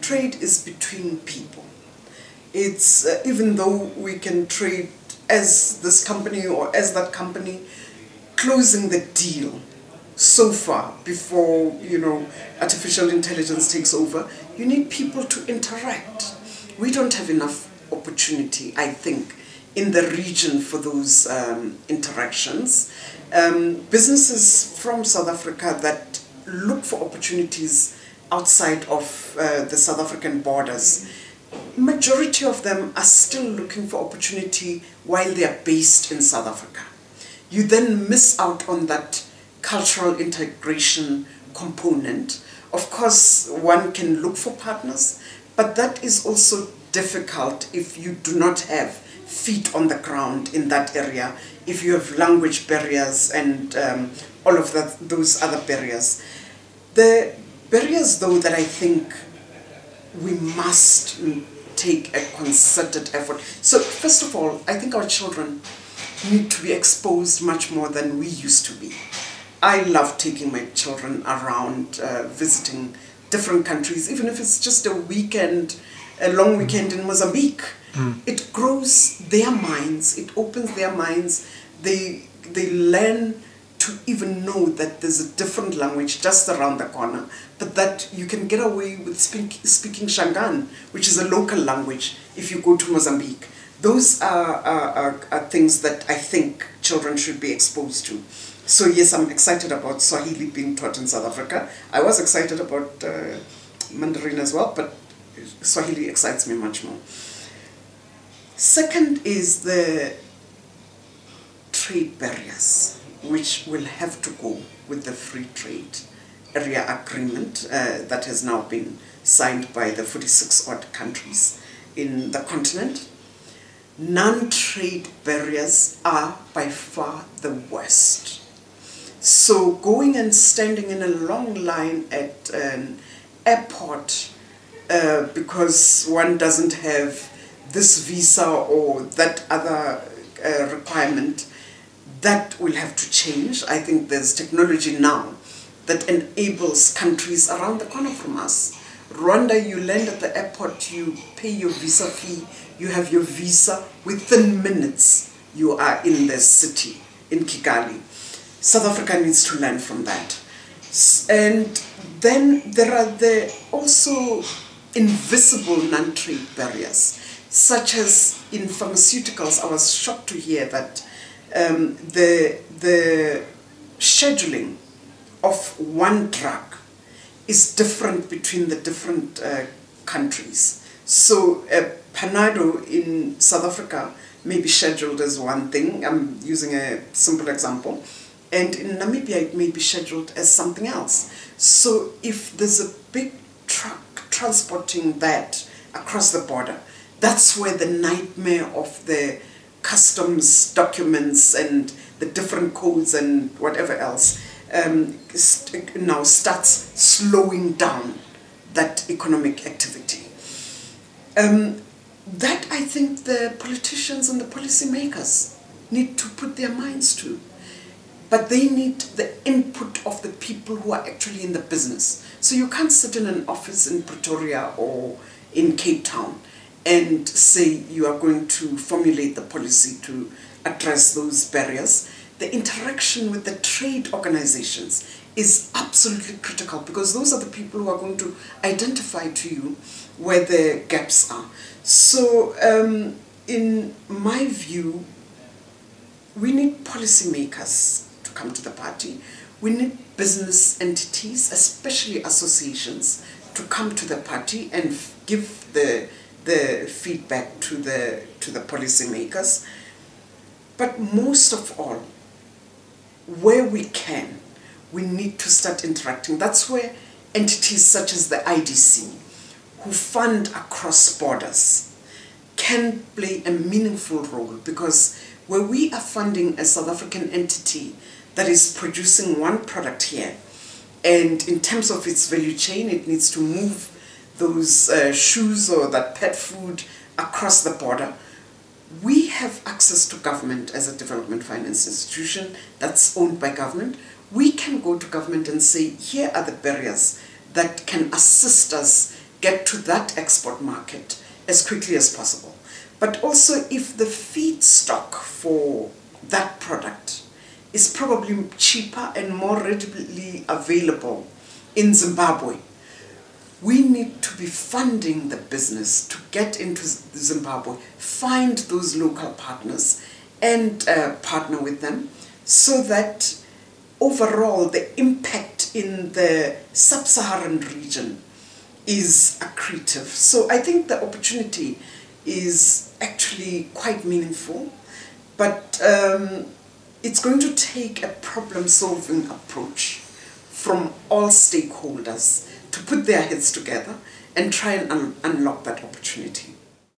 trade is between people. It's even though we can trade as this company or as that company, closing the deal so far before, you know, artificial intelligence takes over, you need people to interact. We don't have enough opportunity, I think, in the region for those interactions. Businesses from South Africa that look for opportunities outside of the South African borders, majority of them are still looking for opportunity while they are based in South Africa. You then miss out on that cultural integration component. Of course, one can look for partners, but that is also difficult if you do not have feet on the ground in that area, if you have language barriers and all of those other barriers. The barriers, though, that I think we must take a concerted effort. So, first of all, I think our children need to be exposed much more than we used to be. I love taking my children around, visiting different countries, even if it's just a weekend, a long weekend in Mozambique. It grows their minds, it opens their minds. They learn to even know that there's a different language just around the corner, but that you can get away with speaking Shangaan, which is a local language, if you go to Mozambique. Those are things that I think children should be exposed to. So yes, I'm excited about Swahili being taught in South Africa. I was excited about Mandarin as well, but Swahili excites me much more. Second is the trade barriers, which will have to go with the free trade area agreement that has now been signed by the 46 odd countries in the continent. Non-trade barriers are by far the worst. So going and standing in a long line at an airport because one doesn't have this visa or that other requirement, that will have to change. I think there's technology now that enables countries around the corner from us. Rwanda, you land at the airport, you pay your visa fee, you have your visa, within minutes you are in the city, in Kigali. South Africa needs to learn from that. And then there are the also invisible non-trade barriers, such as in pharmaceuticals. I was shocked to hear that the scheduling of one drug is different between the different countries. So Panado in South Africa may be scheduled as one thing. I'm using a simple example. And in Namibia, it may be scheduled as something else. So if there's a big truck transporting that across the border, that's where the nightmare of the customs documents and the different codes and whatever else now starts slowing down that economic activity. That I think the politicians and the policymakers need to put their minds to. But they need the input of the people who are actually in the business. So you can't sit in an office in Pretoria or in Cape Town and say you are going to formulate the policy to address those barriers. The interaction with the trade organizations is absolutely critical, because those are the people who are going to identify to you where the gaps are. So in my view, we need policymakers to come to the party. We need business entities, especially associations, to come to the party and give the feedback to the policymakers. But most of all, where we can, we need to start interacting. That's where entities such as the IDC, who fund across borders, can play a meaningful role, because where we are funding a South African entity that is producing one product here, and in terms of its value chain, it needs to move those shoes or that pet food across the border, we have access to government as a development finance institution that's owned by government. We can go to government and say, here are the barriers that can assist us get to that export market as quickly as possible. But also if the feedstock for that product is probably cheaper and more readily available in Zimbabwe, we need to be funding the business to get into Zimbabwe, find those local partners and partner with them so that overall the impact in the sub-Saharan region is accretive. So I think the opportunity is actually quite meaningful, but it's going to take a problem-solving approach from all stakeholders to put their heads together and try and unlock that opportunity.